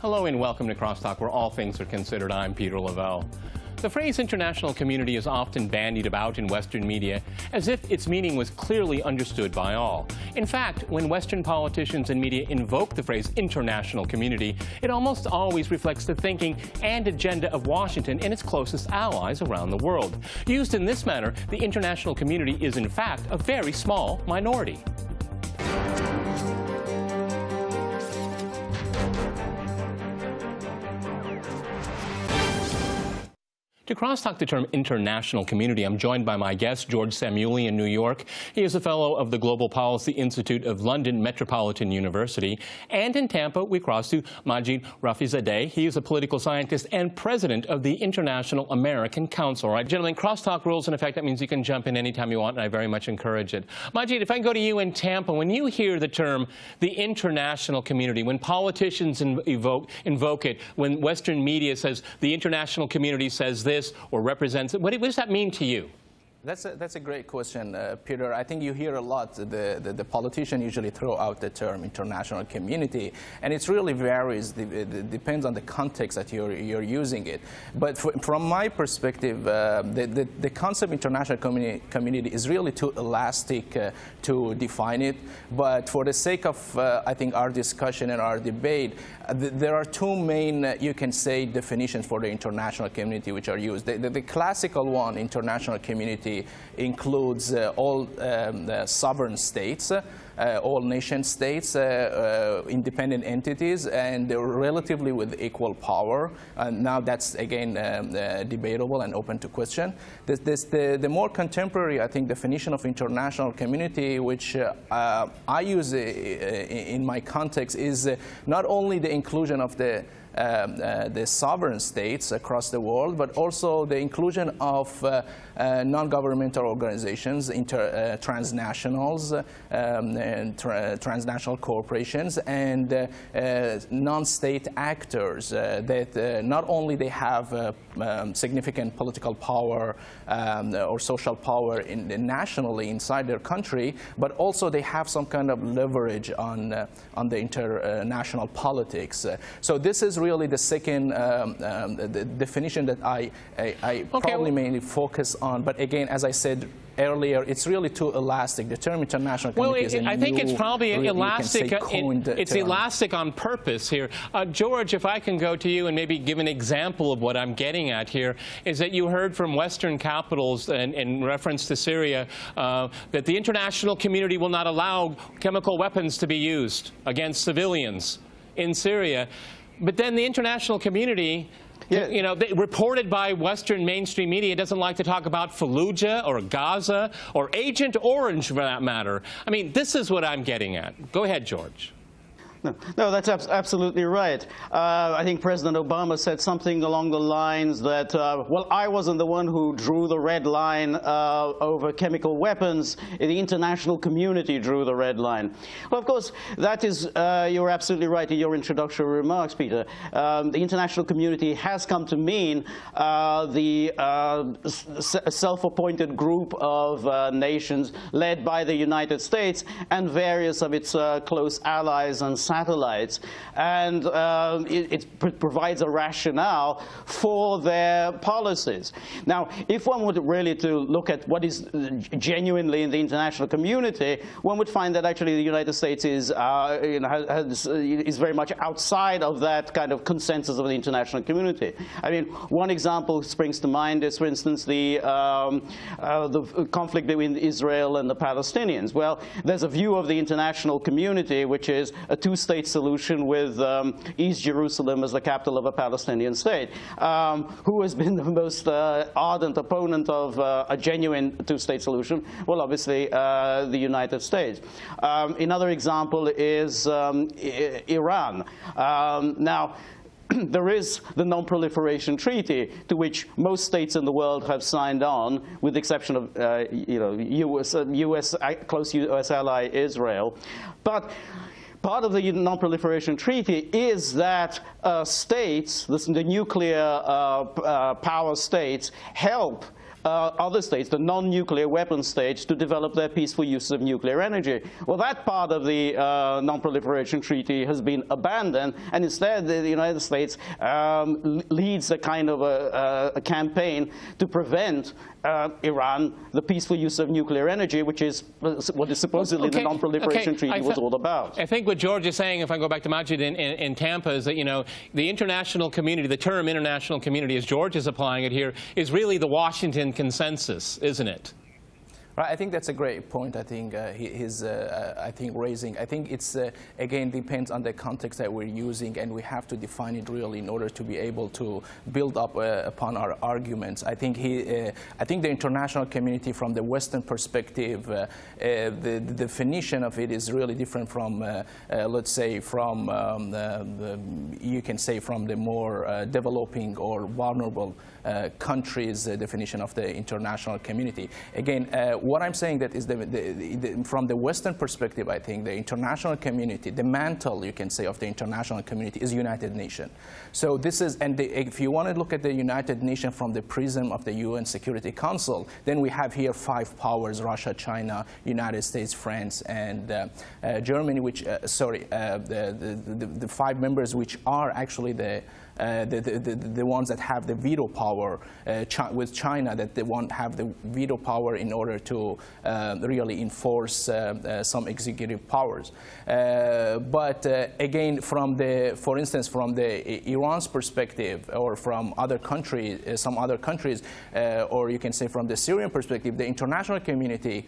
Hello and welcome to Crosstalk, where all things are considered. I'm Peter Lavelle. The phrase international community is often bandied about in Western media as if its meaning was clearly understood by all. In fact, when Western politicians and media invoke the phrase international community, it almost always reflects the thinking and agenda of Washington and its closest allies around the world. Used in this manner, the international community is in fact a very small minority. To crosstalk the term international community, I'm joined by my guest, George Samueli in New York. He is a fellow of the Global Policy Institute of London Metropolitan University. And in Tampa, we cross to Majid Rafizadeh. He is a political scientist and president of the International American Council. All right, gentlemen, crosstalk rules in effect. That means you can jump in anytime you want, and I very much encourage it. Majid, if I can go to you in Tampa, when you hear the term the international community, when politicians invoke it, when Western media says the international community says this, or represents it. What does that mean to you? That's a great question, Peter. I think you hear a lot. The politicians usually throw out the term international community, and it really varies. It depends on the context that you're using it. But from my perspective, the concept international community is really too elastic to define it. But for the sake of, I think, our discussion and our debate, there are two main, you can say, definitions for the international community which are used. The classical one, international community, includes all sovereign states, all nation states, independent entities, and they're relatively with equal power. And now that's, again, debatable and open to question. The more contemporary, I think, definition of international community, which I use in my context, is not only the inclusion of the sovereign states across the world, but also the inclusion of non-governmental organizations, transnationals, and transnational corporations, and non-state actors that not only they have significant political power or social power nationally inside their country, but also they have some kind of leverage on the international politics. So this is really the second the definition that I probably mainly focus on. But again, as I said earlier, it's really too elastic. The term international community is a I think it's probably really, elastic. It's elastic on purpose here. George, if I can go to you and maybe give an example of what I'm getting at here, is that you heard from Western capitals in reference to Syria that the international community will not allow chemical weapons to be used against civilians in Syria. But then the international community, you know, reported by Western mainstream media, doesn't like to talk about Fallujah or Gaza or Agent Orange, for that matter. I mean, this is what I'm getting at. Go ahead, George. No, that's absolutely right. I think President Obama said something along the lines that, well, I wasn't the one who drew the red line over chemical weapons. The international community drew the red line. Well, of course, that is, you're absolutely right in your introductory remarks, Peter. The international community has come to mean the self-appointed group of nations led by the United States and various of its close allies and satellites, and it provides a rationale for their policies. Now, if one would really to look at what is genuinely in the international community, one would find that actually the United States is, is very much outside of that kind of consensus of the international community. I mean, one example springs to mind is, for instance, the conflict between Israel and the Palestinians. Well, there's a view of the international community which is a two-state solution with East Jerusalem as the capital of a Palestinian state. Who has been the most ardent opponent of a genuine two-state solution? Well, obviously, the United States. Another example is Iran. Now, there is the Non-Proliferation Treaty, to which most states in the world have signed on, with the exception of close U.S. ally Israel. But part of the Non-Proliferation Treaty is that states, the nuclear power states, help other states, the non-nuclear weapon states, to develop their peaceful use of nuclear energy. Well, that part of the Non-Proliferation Treaty has been abandoned, and instead the United States leads a kind of a campaign to prevent Iran the peaceful use of nuclear energy, which is what is supposedly the Non-Proliferation Treaty was all about. I think what George is saying, if I go back to Majid in Tampa, is that, you know, the international community, the term international community, as George is applying it here, is really the Washington consensus, isn't it? Right, I think that's a great point. I think he's raising. I think it's again depends on the context that we're using, and we have to define it really in order to be able to build up upon our arguments. I think the international community, from the Western perspective, the definition of it is really different from, let's say, from you can say from the more developing or vulnerable countries' definition of the international community. Again, what I'm saying that is from the Western perspective, I think the international community, the mantle, you can say, of the international community is United Nations. So this is, and if you want to look at the United Nations from the prism of the UN Security Council, then we have here 5 powers: Russia, China, United States, France, and Germany, which, the 5 members which are actually the ones that have the veto power, with China, that they won't have the veto power in order to really enforce some executive powers. But again, for instance, from the Iran's perspective, or from other countries, some other countries, or you can say from the Syrian perspective, the international community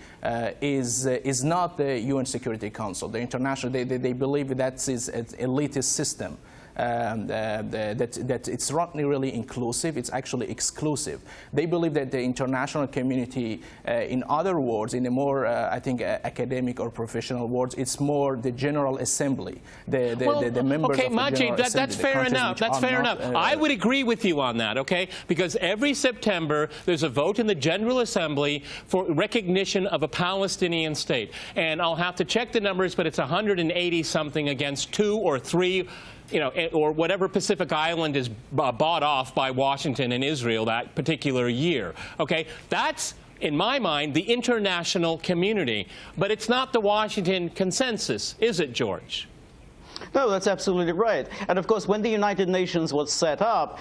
is not the UN Security Council. The international, they believe that's an elitist system. That it's not really inclusive, it's actually exclusive. They believe that the international community, in other words, in a more, I think, academic or professional words, it's more the General Assembly, the members of the Majid, General Assembly. that's fair enough. That's fair enough. I would agree with you on that, okay? Because every September, there's a vote in the General Assembly for recognition of a Palestinian state. And I'll have to check the numbers, but it's 180-something against 2 or 3, you know, or whatever Pacific Island is bought off by Washington and Israel that particular year. Okay, that's, in my mind, the international community. But it's not the Washington consensus, is it, George? No, that's absolutely right. And of course, when the United Nations was set up,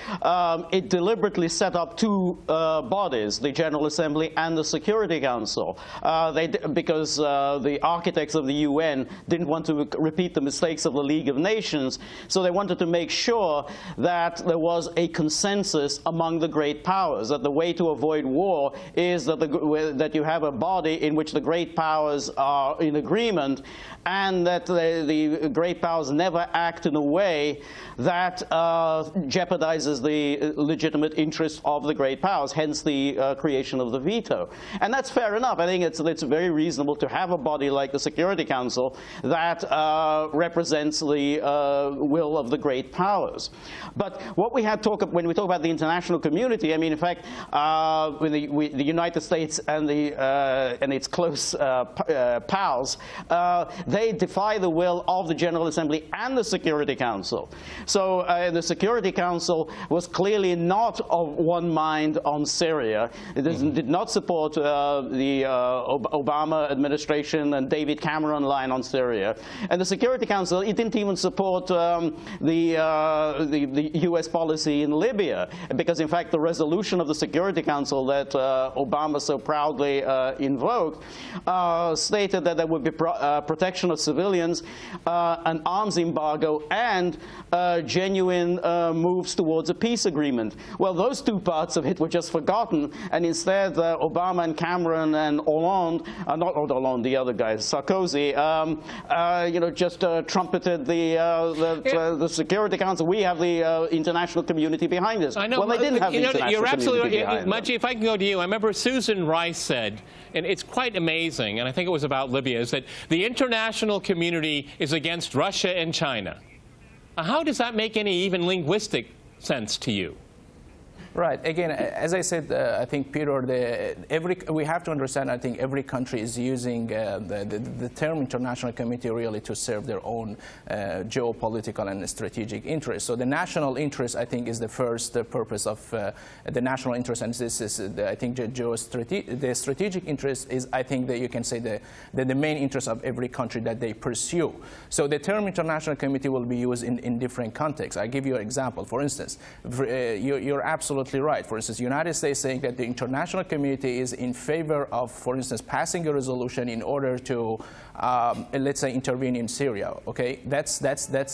it deliberately set up 2 bodies, the General Assembly and the Security Council, because the architects of the UN didn't want to repeat the mistakes of the League of Nations, so they wanted to make sure that there was a consensus among the great powers, that the way to avoid war is that you have a body in which the great powers are in agreement, and that the great powers never act in a way that jeopardizes the legitimate interests of the great powers, hence the creation of the veto. And that's fair enough. I think it's very reasonable to have a body like the Security Council that represents the will of the great powers. But what we had when we talk about the international community, I mean, in fact, when the United States and its close pals, they defy the will of the General Assembly and the Security Council. So the Security Council was clearly not of one mind on Syria. It did not support the Obama administration and David Cameron line on Syria. And the Security Council, it didn't even support the U.S. policy in Libya, because in fact the resolution of the Security Council that Obama so proudly invoked stated that there would be protection of civilians, an arms embargo, and genuine moves towards a peace agreement. Well, those 2 parts of it were just forgotten, and instead Obama and Cameron and Hollande, not Hollande, the other guy, Sarkozy, you know, just trumpeted the Security Council. We have the international community behind us. I know. Well, they didn't have the international you're absolutely community behind them. Majid, if I can go to you, I remember Susan Rice said, and it's quite amazing, and I think it was about Libya, is that the international community is against Russia and China. How does that make any even linguistic sense to you? Right. Again, as I said, I think, Peter, we have to understand, I think every country is using the term international community really to serve their own geopolitical and strategic interests. So the national interest, I think, is the first purpose of the national interest, and this is, I think, the strategic interest is, I think, that you can say the main interest of every country that they pursue. So the term international community will be used in different contexts. I give you an example. For instance, you're absolutely right. For instance, the United States saying that the international community is in favor of, for instance, passing a resolution in order to, let's say, intervene in Syria. Okay, that's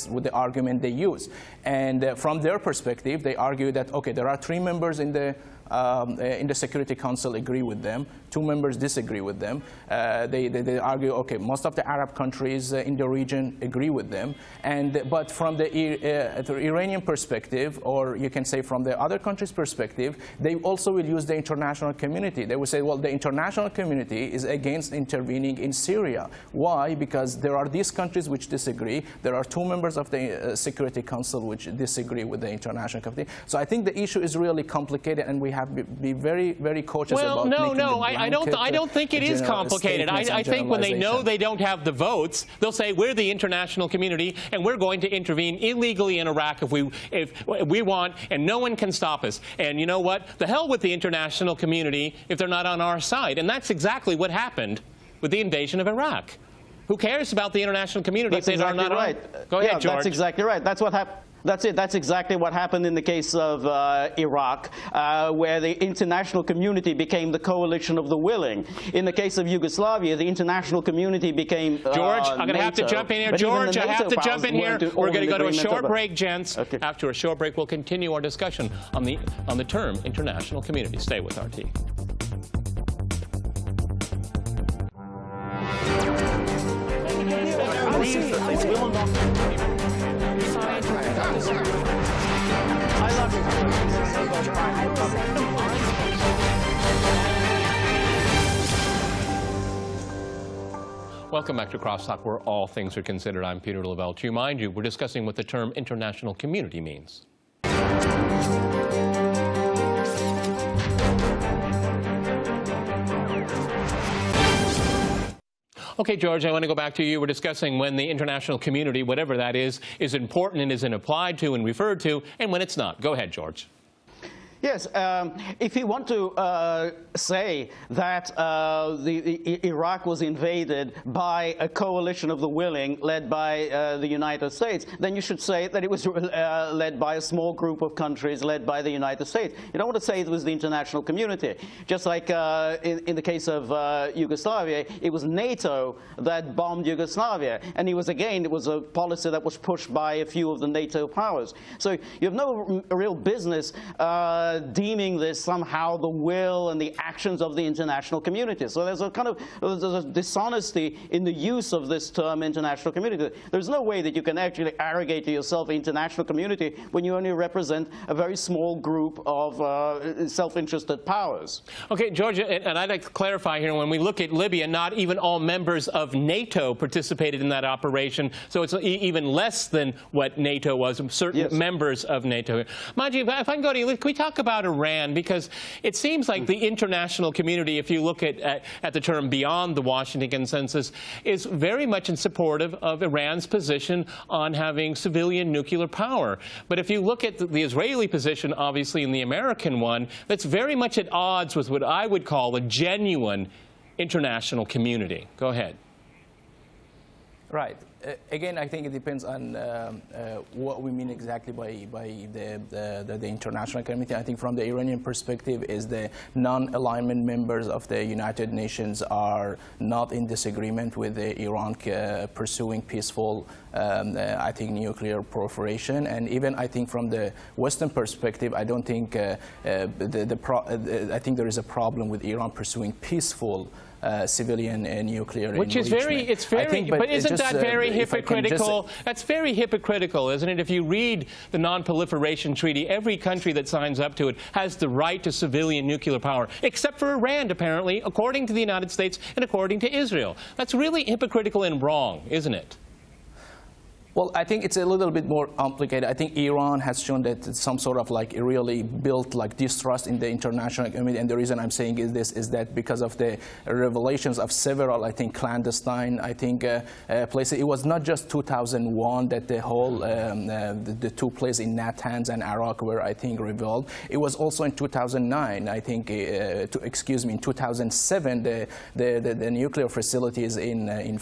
what the argument they use. And from their perspective, they argue that, okay, there are 3 members in the Security Council agree with them, 2 members disagree with them. They argue, okay, most of the Arab countries in the region agree with them, but from the Iranian perspective, or you can say from the other countries' perspective, they also will use the international community. They will say, well, the international community is against intervening in Syria. Why? Because there are these countries which disagree. There are 2 members of the Security Council which disagree with the international community. So I think the issue is really complicated, and we have to be very, very cautious about making I don't think it is complicated. I think when they know they don't have the votes, they'll say, we're the international community, and we're going to intervene illegally in Iraq if we want, and no one can stop us. And you know what? The hell with the international community if they're not on our side. And that's exactly what happened with the invasion of Iraq. Who cares about the international community if they are not on? Go ahead, George. That's exactly right. That's what happened. That's it. That's exactly what happened in the case of Iraq, where the international community became the coalition of the willing. In the case of Yugoslavia, the international community became George, I'm going to have to jump in here. George, I have to jump in here. We're going to go to a short break, gents. Okay. After a short break, we'll continue our discussion on the term international community. Stay with RT. Welcome back to Crosstalk, where all things are considered. I'm Peter Lavelle. To remind you, we're discussing what the term international community means. Okay, George, I want to go back to you. We're discussing when the international community, whatever that is important and isn't applied to and referred to, and when it's not. Go ahead, George. Yes, if you want to say that Iraq was invaded by a coalition of the willing led by the United States, then you should say that it was led by a small group of countries led by the United States. You don't want to say it was the international community. Just like in the case of Yugoslavia, it was NATO that bombed Yugoslavia. And it was a policy that was pushed by a few of the NATO powers. So you have no real business deeming this somehow the will and the actions of the international community. So there's a kind of dishonesty in the use of this term international community. There's no way that you can actually arrogate to yourself international community when you only represent a very small group of self-interested powers. Okay, George, and I'd like to clarify here, when we look at Libya, not even all members of NATO participated in that operation, so it's even less than what NATO was, certain members of NATO. Maji, if I can go to you, can we talk about Iran? Because it seems like the international community, if you look at the term beyond the Washington Consensus, is very much in support of Iran's position on having civilian nuclear power. But if you look at the Israeli position, obviously, and the American one, that's very much at odds with what I would call a genuine international community. Go ahead. Right. Again, I think it depends on what we mean exactly by the international community. I think from the Iranian perspective is the non-alignment members of the United Nations are not in disagreement with Iran pursuing peaceful, I think, nuclear proliferation. And even I think from the Western perspective, I don't think, I think there is a problem with Iran pursuing peaceful civilian and nuclear Which is very, but isn't that very hypocritical? That's very hypocritical, isn't it? If you read the Non-Proliferation Treaty, every country that signs up to it has the right to civilian nuclear power, except for Iran, apparently, according to the United States and according to Israel. That's really hypocritical and wrong, isn't it? Well, I think it's a little bit more complicated. I think Iran has shown that it's some sort of like really built like distrust in the international community, and the reason I'm saying is that because of the revelations of several, I think, clandestine, places. It was not just 2001 that the whole the two places in Natanz and Iraq were, I think, revealed. It was also in 2009, I think, in 2007, the nuclear facilities in